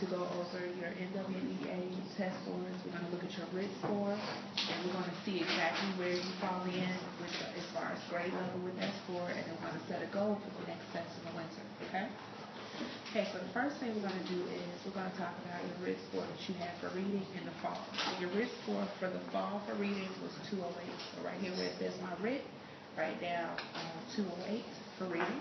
to go over your NWEA test scores. We're going to look at your RIT score, and we're going to see exactly where you fall in as far as grade level with that score, and then we're going to set a goal for the next test in the winter, okay? Okay, so the first thing we're going to do is we're going to talk about your RIT score that you had for reading in the fall. So your RIT score for the fall for reading was 208. So right here where it says my RIT, write down 208 for reading.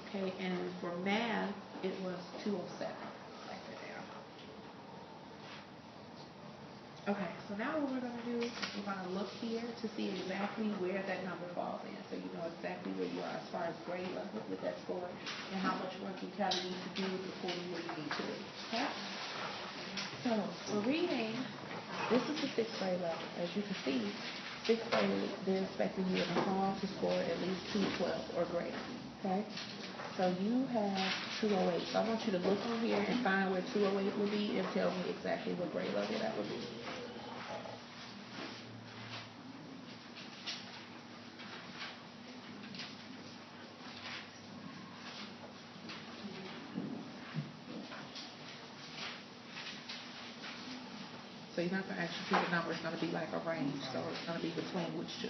Okay, and for math, it was 207. Write that down. Okay, so now what we're going to do is we're going to look here to see exactly where that number falls in, so you know exactly where you are as far as grade level with that score and how much work you kind of need to do before you where you need to be. Okay? So for reading, this is the 6th grade level. As you can see, 6th grade, they're expecting you in the fall to score at least 212 or greater. Okay? So you have 208. So I want you to look on here and find where 208 will be and tell me exactly what grade level that would be. So you're not going to actually see the number. It's going to be like a range. So it's going to be between which two?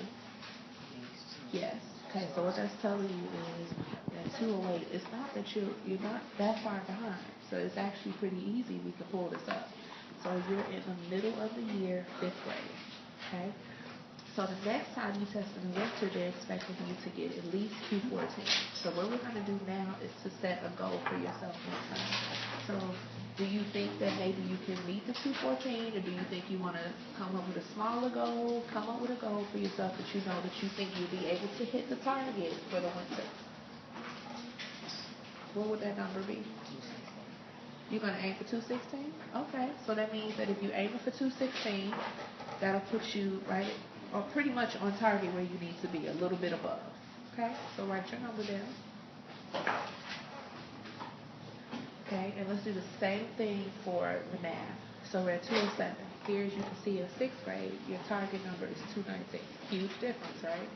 Yes. Okay, so what that's telling you is that 208, it's not that you're not that far behind. So it's actually pretty easy. We can pull this up. So you're in the middle of the year, 5th grade. Okay? So the next time you test in the winter, they're expecting you to get at least 214. So what we're going to do now is to set a goal for yourself next time. So do you think that maybe you can meet the 214, or do you think you want to come up with a smaller goal? Come up with a goal for yourself that you know that you think you'll be able to hit the target for the winter. What would that number be? You're going to aim for 216? Okay, so that means that if you're aiming for 216, that'll put you right or pretty much on target where you need to be, a little bit above. Okay, so write your number down. Okay, and let's do the same thing for the math. So we're at 207. Here, as you can see, in 6th grade, your target number is 219. Huge difference, right?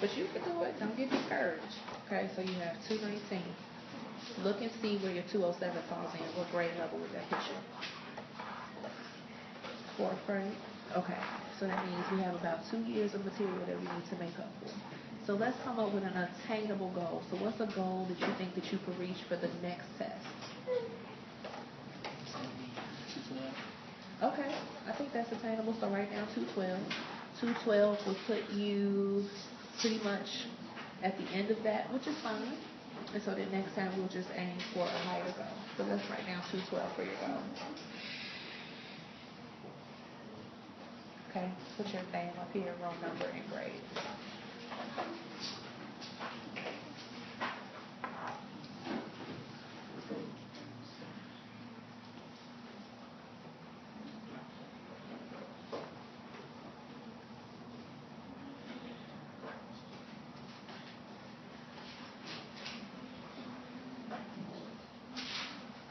But you can do it. Don't get discouraged. Okay, so you have 219. Look and see where your 207 falls in. What grade level would that put you? 4th grade? Okay, so that means we have about 2 years of material that we need to make up for. So let's come up with an attainable goal. So what's a goal that you think that you could reach for the next test? Okay, I think that's attainable. So right now, 212. 212 will put you pretty much at the end of that, which is fine. And so the next time we'll just aim for a higher goal. So let's write down 212 for your goal. Okay, put your name up here, roll number, and grade.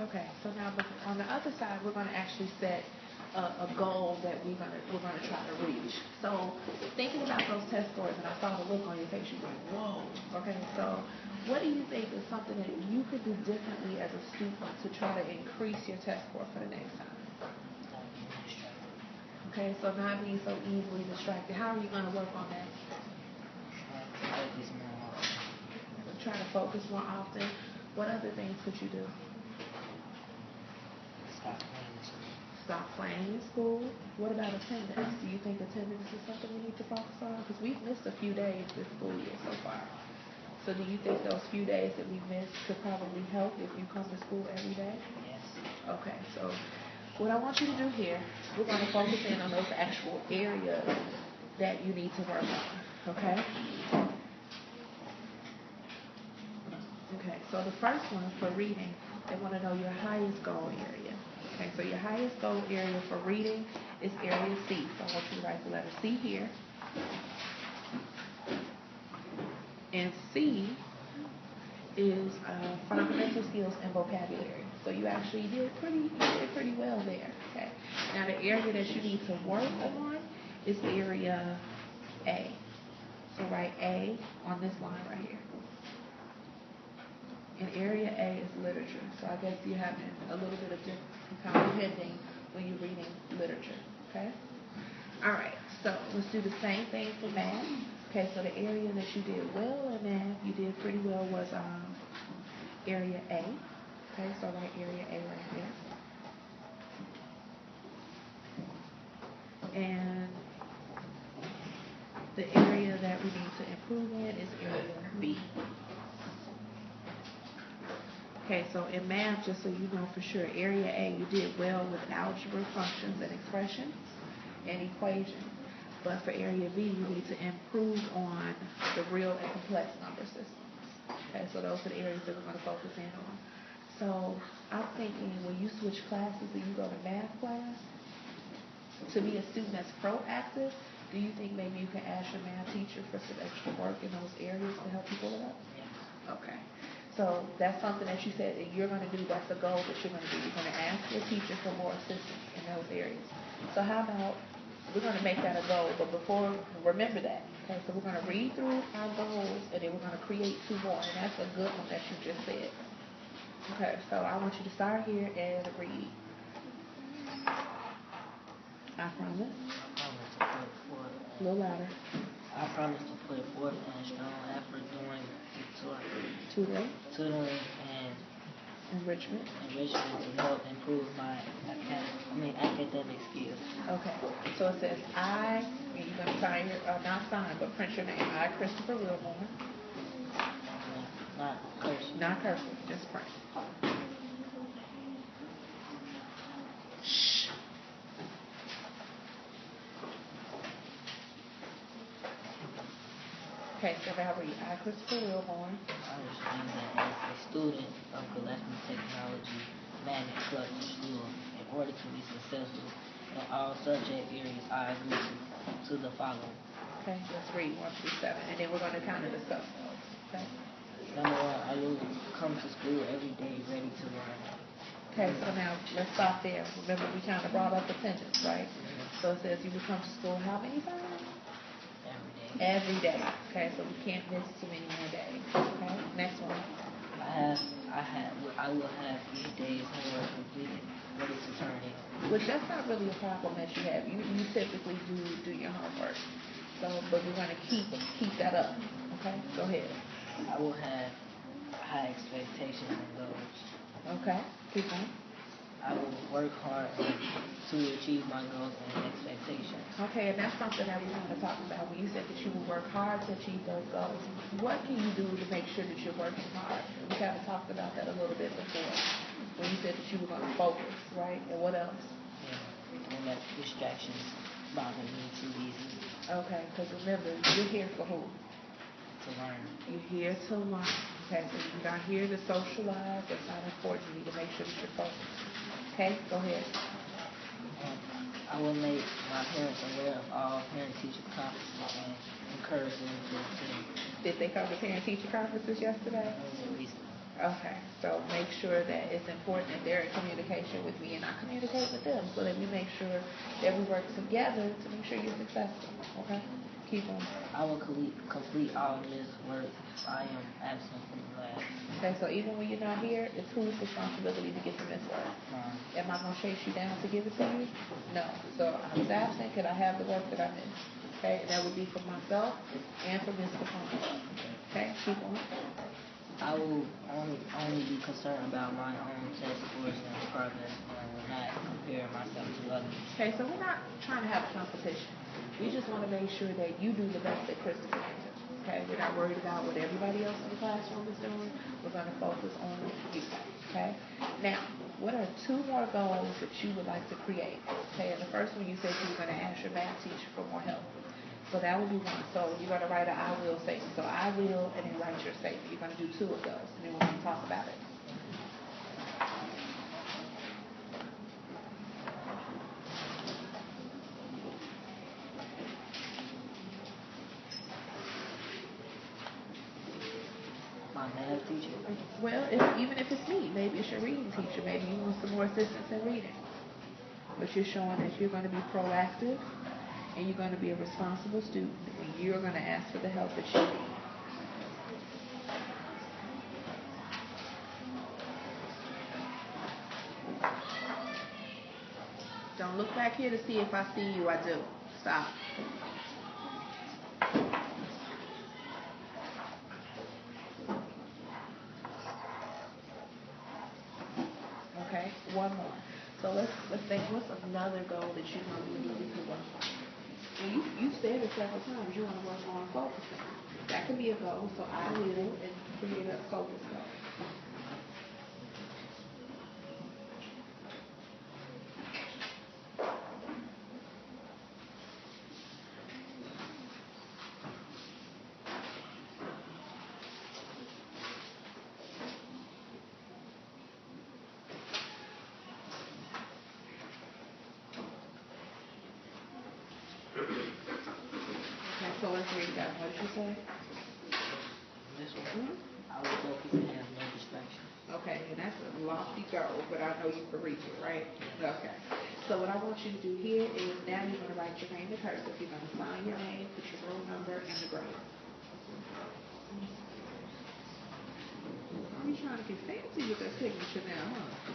Okay, so now on the other side, we're going to actually set a goal that we're going to try to reach. So thinking about those test scores, and I saw the look on your face, you're like, whoa. Okay, so what do you think is something that you could do differently as a student to try to increase your test score for the next time? Okay, so not being so easily distracted. How are you going to work on that? Try to focus more often. What other things could you do? Stop playing in school. What about attendance? Do you think attendance is something we need to focus on? Because we've missed a few days this school year so far. So do you think those few days that we've missed could probably help if you come to school every day? Yes. Okay, so what I want you to do here, we're going to focus in on those actual areas that you need to work on, okay? Okay, so the first one for reading, they want to know your highest goal area. Okay, so your highest goal area for reading is area C. So I want you to write the letter C here. And C is fundamental skills and vocabulary. So you actually did pretty well there. Okay. Now the area that you need to work on is area A. So write A on this line right here. area A is literature. So I guess you're having a little bit of difficulty comprehending when you're reading literature. Okay? Alright, so let's do the same thing for math. Okay, so the area that you did well in math, you did pretty well, was area A. Okay, so write area A right there. And the area that we need to improve in is area B. Okay, so in math, just so you know for sure, area A, you did well with algebra, functions, and expressions, and equations. But for area B, you need to improve on the real and complex number systems. Okay, so those are the areas that we're going to focus in on. So I'm thinking when you switch classes and you go to math class, to be a student that's proactive, do you think maybe you can ask your math teacher for some extra work in those areas to help you pull it up? Yeah. Okay. So that's something that you said that you're going to do. That's a goal that you're going to do. You're going to ask your teacher for more assistance in those areas. So how about we're going to make that a goal, but before, remember that. Okay, so we're going to read through our goals, and then we're going to create 2 more, and that's a good one that you just said. Okay, so I want you to start here and read. I promise. I promise to put forth a little louder. I promise to put forth a strong effort during Tutoring and enrichment to help improve my academic skills. Okay, so it says you're going to sign not sign, but print your name. I, Christopher Wilmore. Not cursive, just print. Shh. Okay, so now read. I, Christopher Wilmore. I understand that as a student of Gillespie Technology Magnet Club School, in order to be successful in all subject areas, I agree to the following. Okay, let's read 1 through 7, and then we're going to kind of discuss those. Okay. Number 1, I will come to school every day ready to learn. Okay, so now let's stop there. Remember, we kind of brought up attendance, right? Mm-hmm. So it says you will come to school how many times? Every day. Okay, so we can't miss too many more days. Okay, next one. I will have each day's homework completed, ready to turn in. Which that's not really a problem that you have. You typically do your homework. So, but we're gonna keep that up. Okay, go ahead. I will have high expectations and goals. Okay, keep on. I will work hard to achieve my goals and expectations. Okay, and that's something that we want to talk about. When you said that you will work hard to achieve those goals, what can you do to make sure that you're working hard? We kind of talked about that a little bit before. When you said that you were going to focus, right? And what else? Yeah, don't let distractions bother me too easily. Okay, because remember, you're here for who? To learn. You're here to learn. Okay, so you're not here to socialize. That's not important. You need to make sure that you're focused. Okay, go ahead. I will make my parents aware of all parent-teacher conferences and encourage them to attend. Did they come to parent-teacher conferences yesterday? Okay, so make sure that it's important that they're in communication with me and I communicate with them so that we make sure that we work together to make sure you're successful. Okay? Keep on. I will complete all Ms. work if I am absent from class. Okay, so even when you're not here, it's whose responsibility to get the Ms. work? Am I going to chase you down to give it to you? No. So I was absent. Could I have the work that I missed? Okay, and that would be for myself and for Ms. Capone. Okay, keep on. I will only be concerned about my own test scores and progress and will not compare myself to others. Okay, so we're not trying to have a competition. We just want to make sure that you do the best that Christopher can do. Okay, we're not worried about what everybody else in the classroom is doing. We're going to focus on you. Okay, now, what are 2 more goals that you would like to create? Okay, and the first one you said you were going to ask your math teacher for more help. So that would be one. So you're going to write an I will statement. So I will, and then write your statement. You're going to do 2 of those, and then we're going to talk about it. My math teacher? Well, even if it's me, maybe it's your reading teacher. Maybe you want some more assistance in reading. But you're showing that you're going to be proactive, and you're going to be a responsible student, and you're going to ask for the help that you need. Don't look back here to see if I see you. I do. Stop. Okay, one more. So let's think. What's another goal that you know you need to work on? And you said it several times. You want to work on focusing. That could be a goal. So I will and create a focus goal. Okay, so let's read that. What did you say? This one, Mhm. I will focus and have no distractions. Okay, and that's a lofty goal, but I know you can reach it, right? Okay. So what I want you to do here is now you're going to write your name in cursive. You're going to sign your name, put your roll number, and the grade. You're trying to get fancy with that signature now, huh?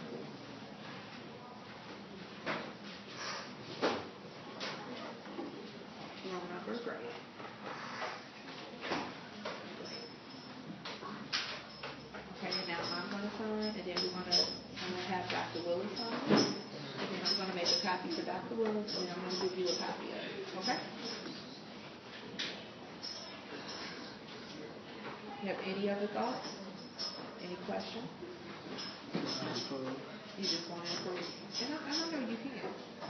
Roll number, grade. Okay, now I'm going to sign, and then we're going to have Dr. Willis sign it. And then I'm going to make a copy for Dr. Willis, and then I'm going to give you a copy of it. Okay? You have any other thoughts? Any questions? Approve. You just want to improve. And I know you can.